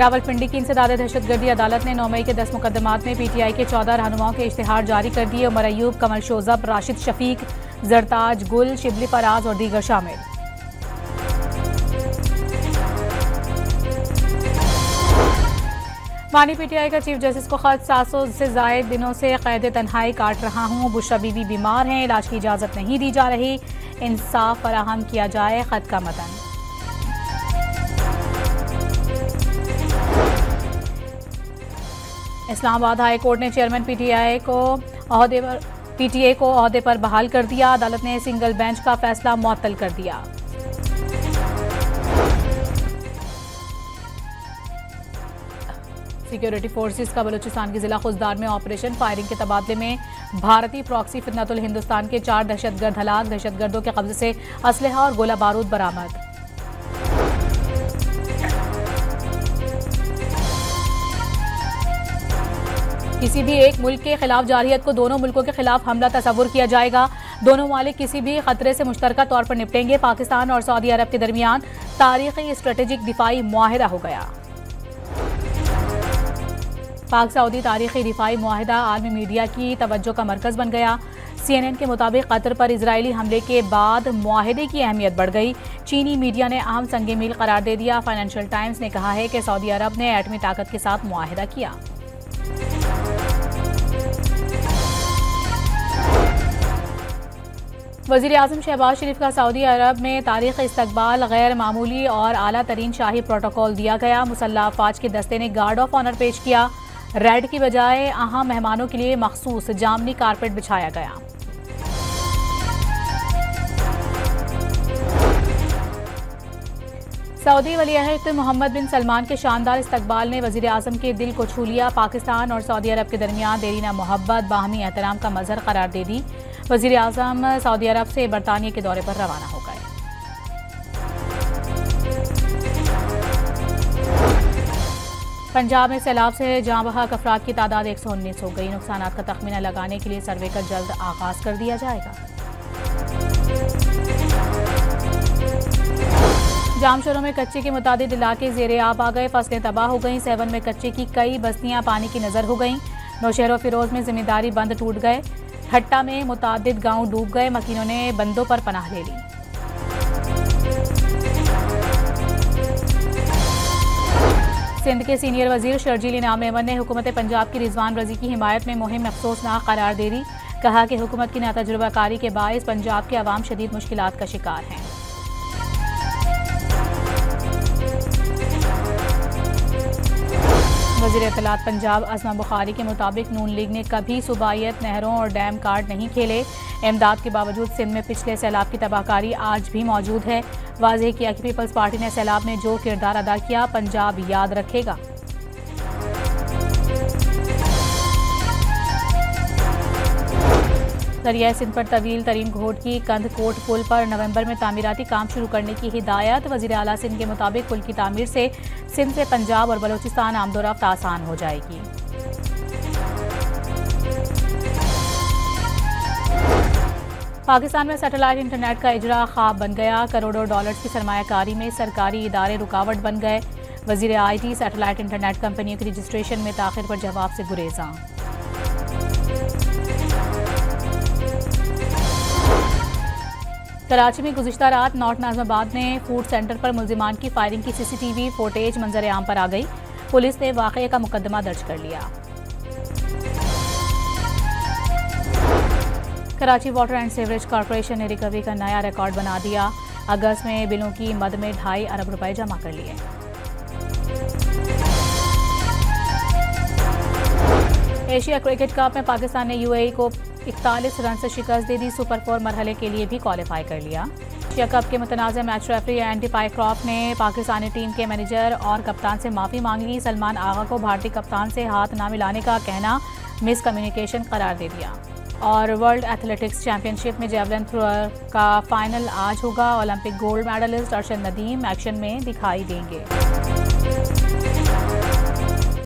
रावलपिंडी की इंसदाद दहशतगर्दी अदालत ने 9 मई के 10 मुकदमात में PTI के 14 रहनुमाओं के इश्तिहार जारी कर दिए। उमर अयूब, कमल शोजब, राशिद शफीक, जरताज गुल, शिबली फराज और दीगर शामिल। वानी PTI का चीफ जस्टिस को खत, 700 से जायद दिनों से कैद तन्हाई काट रहा हूं। बुशरा बीवी बीमार हैं, इलाज की इजाजत नहीं दी जा रही, इंसाफ फराहम किया जाए। खत का मतन। इस्लामाबाद हाई कोर्ट ने चेयरमैन PTA को ओहदे पर बहाल कर दिया। अदालत ने सिंगल बेंच का फैसला मुअत्तल कर दिया। सिक्योरिटी फोर्सेस का बलूचिस्तान के जिला खुजदार में ऑपरेशन फायरिंग के तबादले में भारतीय प्रॉक्सी फितनतुल हिंदुस्तान के 4 दहशतगर्द हलाक। दहशतगर्दों के कब्जे से असलहा और गोला बारूद बरामद। किसी भी एक मुल्क के खिलाफ जारहियत को दोनों मुल्कों के खिलाफ हमला तस्वुर किया जाएगा। दोनों ममालिक किसी भी खतरे से मुश्तरका तौर पर निपटेंगे। पाकिस्तान और सऊदी अरब के दरमियान तारीखी स्ट्रेटेजिक दिफाई मुआहिदा हो गया। पाक सऊदी तारीखी दिफाई मुआहिदा आलमी मीडिया की तवज्जो का मरकज बन गया। CNN के मुताबिक कतर पर इजरायली हमले के बाद मुआहिदे की अहमियत बढ़ गई। चीनी मीडिया ने अहम संग मील करार दे दिया। फाइनेंशियल टाइम्स ने कहा है कि सऊदी अरब ने एटमी ताकत के साथ मुआहिदा किया। वज़ीर आज़म शहबाज शरीफ का सऊदी अरब में तारीख़ इस्तकबाल गैर मामूली और आला तरीन शाही प्रोटोकॉल दिया गया। मुसल्लह अफ़वाज के दस्ते ने गार्ड ऑफ ऑनर पेश किया। रेड की बजाय अहम मेहमानों के लिए मखसूस जामनी कारपेट बिछाया गया। सऊदी वलीअहद मोहम्मद बिन सलमान के शानदार इस्तकबाल ने वज़ीर आज़म के दिल को छू लिया। पाकिस्तान और सऊदी अरब के दरमियान देरीना मोहब्बत बाहमी एहतराम का मज़हर करार दे दी। वज़ीर आज़म सऊदी अरब से बरतानिया के दौरे पर रवाना हो गए। पंजाब में सैलाब से जाँ बहक अफराद की तादाद 119 हो गई। नुकसानात का तखमीना लगाने के लिए सर्वे का जल्द आगाज कर दिया जाएगा। जामशोरों में कच्चे के मुतादिद इलाके ज़ेरे आब आ गए। फसलें तबाह हो गईं। सेवन में कच्चे की कई बस्तियां पानी की नजर हो गईं। नौशहर फिरोज में जिम्मेदारी बंद टूट गए। ठट्टा में मुतादिद गांव डूब गए। मकीनों ने बंदों पर पनाह ले ली। सिंध के सीनियर वजीर शर्जील इनाम मेमन ने हुकूमत पंजाब की रिजवान रजी की हिमायत में मुहिम अफसोसनाक करार दे दी। कहा कि हुकूमत की नातजुर्बाकारी के बायस पंजाब के अवाम शदीद मुश्किलात का शिकार हैं। वज़ीर इत्तलात पंजाब अज़मा बुखारी के मुताबिक नून लीग ने कभी सूबाइयत, नहरों और डैम कार्ड नहीं खेले। इमदाद के बावजूद सिंध में पिछले सैलाब की तबाहकारी आज भी मौजूद है। वाज़ेह किया कि पीपल्स पार्टी ने सैलाब में जो किरदार अदा किया पंजाब याद रखेगा। दरियाए सिंध पर तवील तरीन घोट की कंधकोट पुल पर नवंबर में तामीराती काम शुरू करने की हिदायत। वज़ीर आला सिंध के मुताबिक पुल की तामीर से सिंध से पंजाब और बलूचिस्तान आमदोरफ्त आसान हो जाएगी। पाकिस्तान में सैटेलाइट इंटरनेट का इजरा ख्वाब बन गया। करोड़ों डॉलर्स की सरमायाकारी में सरकारी इदारे रुकावट बन गए। वज़ीर IT सैटेलाइट इंटरनेट कंपनियों की रजिस्ट्रेशन में ताख़िर पर जवाब से गुरेज़ां। कराची में गुज़िश्ता रात नॉर्थ नाज़िमाबाद में फूड सेंटर पर मुल्जिमान की फायरिंग की CCTV फुटेज मंजर आम पर आ गई। पुलिस ने वाक़ये का मुकदमा दर्ज कर लिया। Karachi water and sewerage corporation ने रिकवरी का नया रिकॉर्ड बना दिया। अगस्त में बिलों की मद में 2.5 अरब रुपए जमा कर लिए। एशिया क्रिकेट कप में पाकिस्तान ने UAE को 41 रन से शिकस्त दे दी। सुपर 4 मरहले के लिए भी क्वालिफाई कर लिया। एशिया कप के मुतनाज़ मैच रेफरी एंडी पाइक्रॉफ्ट ने पाकिस्तानी टीम के मैनेजर और कप्तान से माफ़ी मांग ली। सलमान आगा को भारतीय कप्तान से हाथ न मिलाने का कहना मिस कम्युनिकेशन करार दे दिया। और वर्ल्ड एथलेटिक्स चैंपियनशिप में जेवलिन थ्रोअर का फाइनल आज होगा। Olympic gold medalist Arshad Nadeem action में दिखाई देंगे।